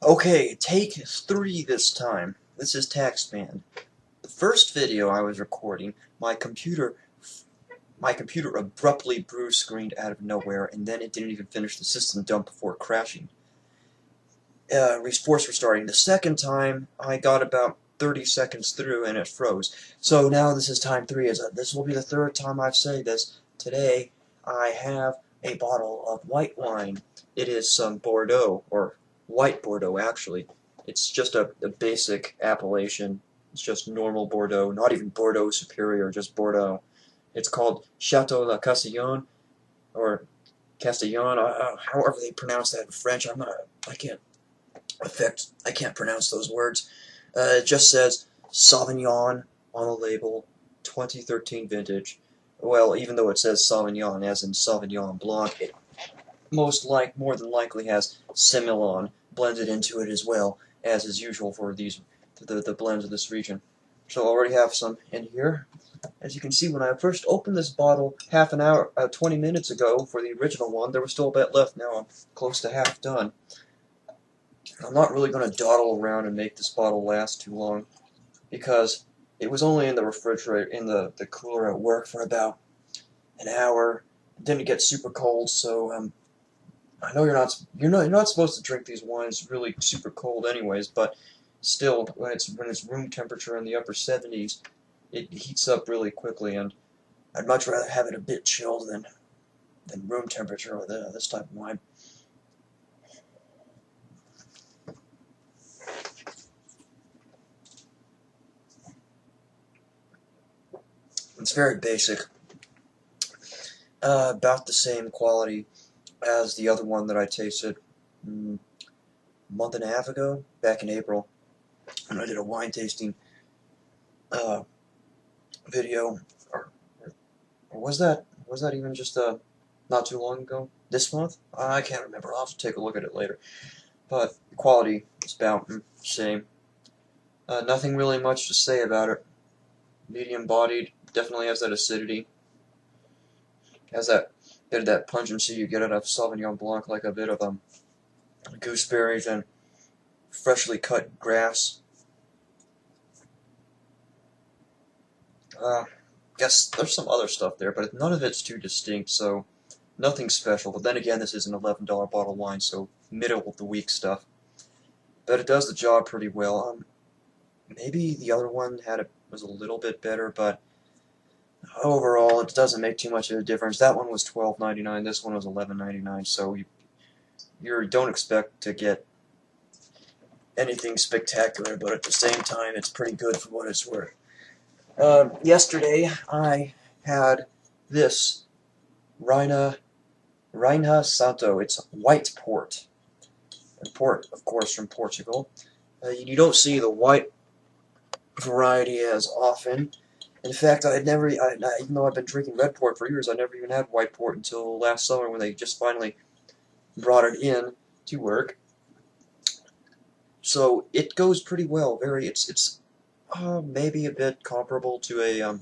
Okay, take 3 this time. This is Taxman. The first video I was recording, my computer abruptly blue-screened out of nowhere, and then it didn't even finish the system dump before crashing. Force restarting. The second time, I got about 30 seconds through and it froze. So now this is time 3. This will be the third time I've said this. Today, I have a bottle of white wine. It is some Bordeaux, or white Bordeaux actually. It's just a basic appellation. It's just normal Bordeaux, not even Bordeaux Superior, just Bordeaux. It's called Chateau La Castillon, or Castillon, however they pronounce that in French. I can't pronounce those words. It just says Sauvignon on the label, 2013 vintage. Well, even though it says Sauvignon, as in Sauvignon Blanc, it more than likely has Semillon blended into it as well, as is usual for the blends of this region. So I already have some in here. As you can see, when I first opened this bottle 20 minutes ago for the original one, there was still a bit left. Now I'm close to half done. I'm not really going to dawdle around and make this bottle last too long, because it was only in the refrigerator, in the cooler at work for about an hour. It didn't get super cold, so I know you're not supposed to drink these wines really super cold anyways, but still, when it's room temperature in the upper 70s, it heats up really quickly, and I'd much rather have it a bit chilled than room temperature with this type of wine. It's very basic, about the same quality as the other one that I tasted a month and a half ago, back in April, when I did a wine tasting video, or was that even just not too long ago? This month? I can't remember. I'll have to take a look at it later. But the quality is about the same. Nothing really much to say about it. Medium bodied, definitely has that acidity. Has that bit of that pungency you get out of Sauvignon Blanc, like a bit of gooseberries and freshly cut grass. Guess there's some other stuff there, but none of it's too distinct, so nothing special. But then again, this is an $11 bottle of wine, so middle of the week stuff. But it does the job pretty well. Maybe the other one was a little bit better, but overall, it doesn't make too much of a difference. That one was $12.99. This one was $11.99. So you don't expect to get anything spectacular, but at the same time, it's pretty good for what it's worth. Yesterday, I had this Reina Santo. It's white port. And port, of course, from Portugal. You don't see the white variety as often. In fact, even though I've been drinking red port for years, I never even had white port until last summer when they just finally brought it in to work. So it goes pretty well. It's maybe a bit comparable to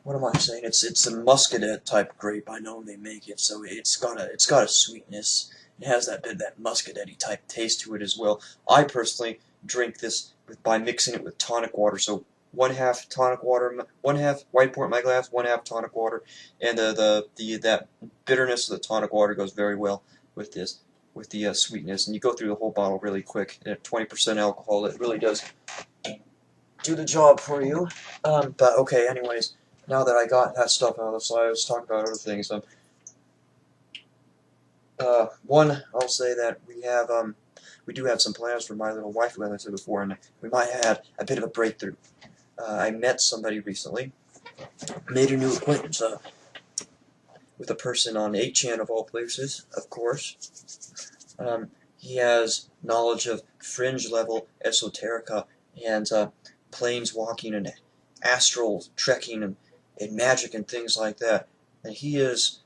what am I saying? It's a muscadet type grape. I know they make it, so it's got a sweetness. It has that muscadet-y type taste to it as well. I personally drink this by mixing it with tonic water. So 1/2 tonic water, 1/2 white port in my glass, 1/2 tonic water, and that bitterness of the tonic water goes very well with this, with the sweetness. And you go through the whole bottle really quick. At 20% alcohol, it really does do the job for you. But okay, anyways, now that I got that stuff out of the side, let's talk about other things. One, I'll say that we do have some plans for my little wife, as I said before, and we might have a bit of a breakthrough. I met somebody recently, made a new acquaintance with a person on 8chan of all places, of course. He has knowledge of fringe-level esoterica and planeswalking and astral trekking and magic and things like that. And he is,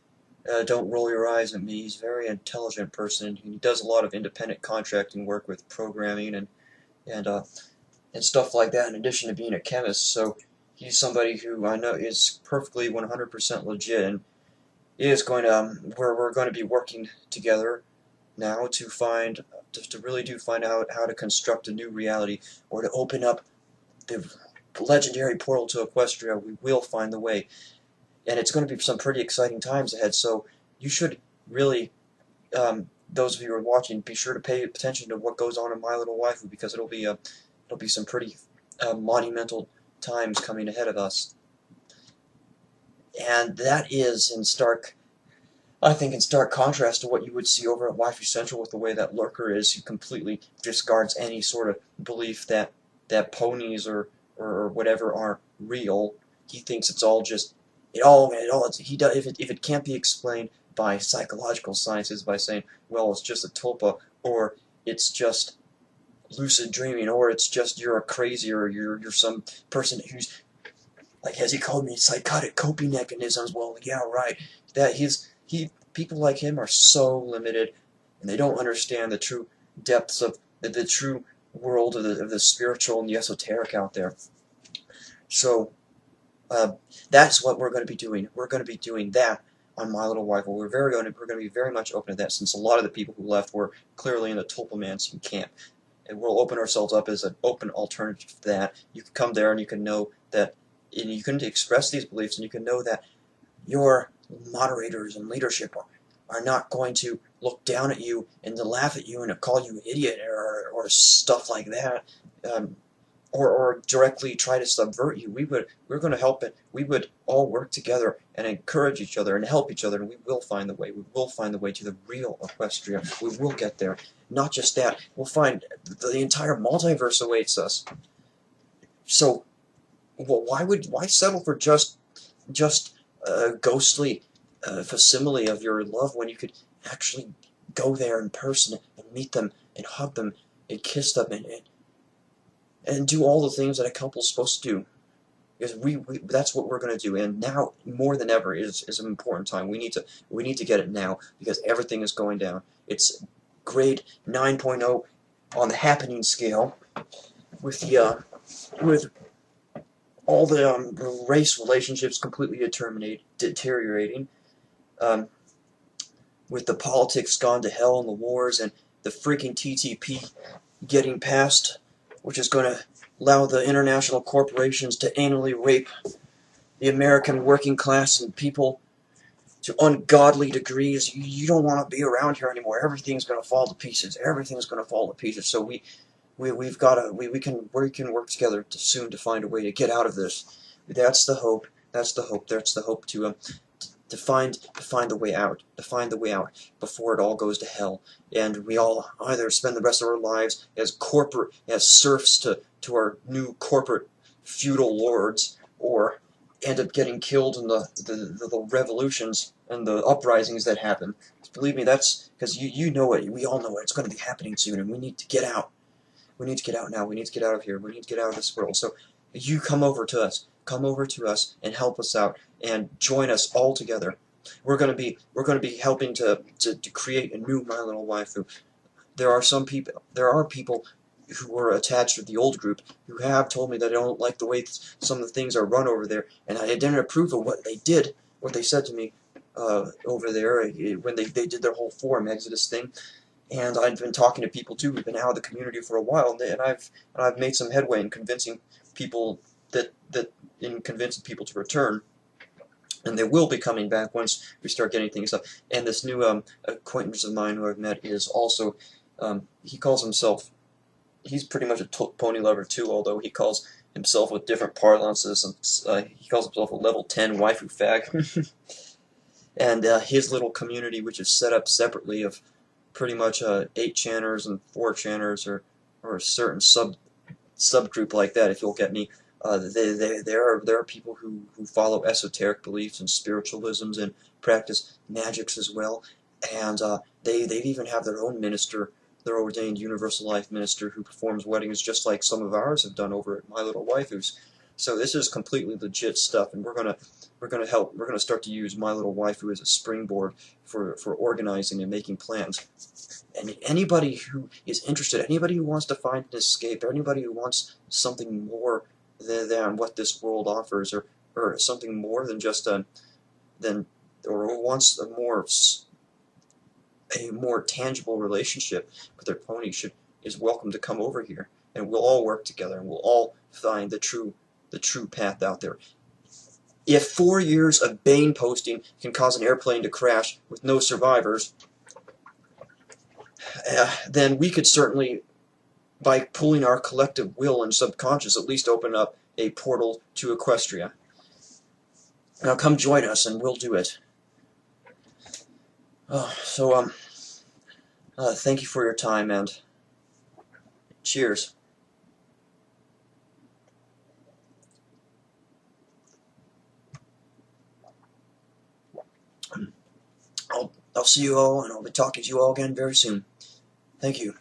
don't roll your eyes at me, he's a very intelligent person. He does a lot of independent contracting work with programming and stuff like that, in addition to being a chemist. So he's somebody who I know is perfectly 100% legit, and is going to we're going to be working together now to really do find out how to construct a new reality, or to open up the legendary portal to Equestria. We will find the way, and it's going to be some pretty exciting times ahead. So you should really, those of you who are watching, be sure to pay attention to what goes on in My Little Waifu, because it'll be some pretty monumental times coming ahead of us. And that is I think in stark contrast to what you would see over at Waifu Central, with the way that Lurker is, who completely discards any sort of belief that ponies or whatever are real. He thinks it's all just if it can't be explained by psychological sciences, by saying, well, it's just a tulpa, or it's just lucid dreaming, or it's just you're a crazy, or you're some person who's, like, as he called me, psychotic coping mechanisms. Well, yeah, right. People like him are so limited, and they don't understand the true depths of the true world of the spiritual and the esoteric out there. So that's what we're going to be doing. We're going to be doing that on My Little Waifu. We're going to be very much open to that, since a lot of the people who left were clearly in the Tulpamancing camp. And we'll open ourselves up as an open alternative to that. You can come there and you can know that, and you can express these beliefs, and you can know that your moderators and leadership are not going to look down at you and to laugh at you and to call you an idiot or stuff like that, or directly try to subvert you. We're going to help it. We would all work together and encourage each other and help each other, and we will find the way. We will find the way to the real Equestria. We will get there. Not just that, we'll find the entire multiverse awaits us. So, well, why settle for just a ghostly facsimile of your love, when you could actually go there in person and meet them and hug them and kiss them and do all the things that a couple's supposed to do? Because that's what we're going to do, and now more than ever is an important time. We need to get it now, because everything is going down. It's grade 9.0 on the happening scale, with all the race relationships completely deteriorating, with the politics gone to hell and the wars, and the freaking TTP getting passed, which is going to allow the international corporations to anally rape the American working class and people to ungodly degrees. You don't want to be around here anymore. Everything's going to fall to pieces. Everything's going to fall to pieces. So we can work together soon to find a way to get out of this. That's the hope. That's the hope. That's the hope to find the way out. To find the way out before it all goes to hell, and we all either spend the rest of our lives as serfs to our new corporate feudal lords, or end up getting killed in the revolutions and the uprisings that happen. Believe me, that's because you know it. We all know it. It's going to be happening soon, and we need to get out. We need to get out now. We need to get out of here. We need to get out of this world. So you come over to us. Come over to us and help us out, and join us all together. We're going to be helping to create a new My Little Waifu. There are people who were attached to the old group who have told me that they don't like the way some of the things are run over there, and I didn't approve of what they said to me over there when they did their whole forum Exodus thing. And I've been talking to people too who've been out of the community for a while, and I've made some headway in convincing people convincing people to return, and they will be coming back once we start getting things up. And this new acquaintance of mine who I've met is also, he calls himself, he's pretty much a pony lover too, although he calls himself with different parlances, and he calls himself a level 10 waifu fag. And his little community, which is set up separately of pretty much 8-channers and 4-channers, or a certain subgroup like that, if you'll get me. There are people who follow esoteric beliefs and spiritualisms and practice magics as well, and they even have their own minister, their ordained universal life minister, who performs weddings just like some of ours have done over at My Little Waifus. So this is completely legit stuff, and we're gonna start to use My Little Waifu as a springboard for organizing and making plans. And anybody who is interested, anybody who wants to find an escape, anybody who wants something more than what this world offers, or something more than just or who wants a more tangible relationship with their pony is welcome to come over here, and we'll all work together, and we'll all find the true path out there. If 4 years of Bane posting can cause an airplane to crash with no survivors, then we could certainly, by pulling our collective will and subconscious, at least open up a portal to Equestria. Now come join us, and we'll do it. Thank you for your time, and cheers. I'll see you all, and I'll be talking to you all again very soon. Thank you.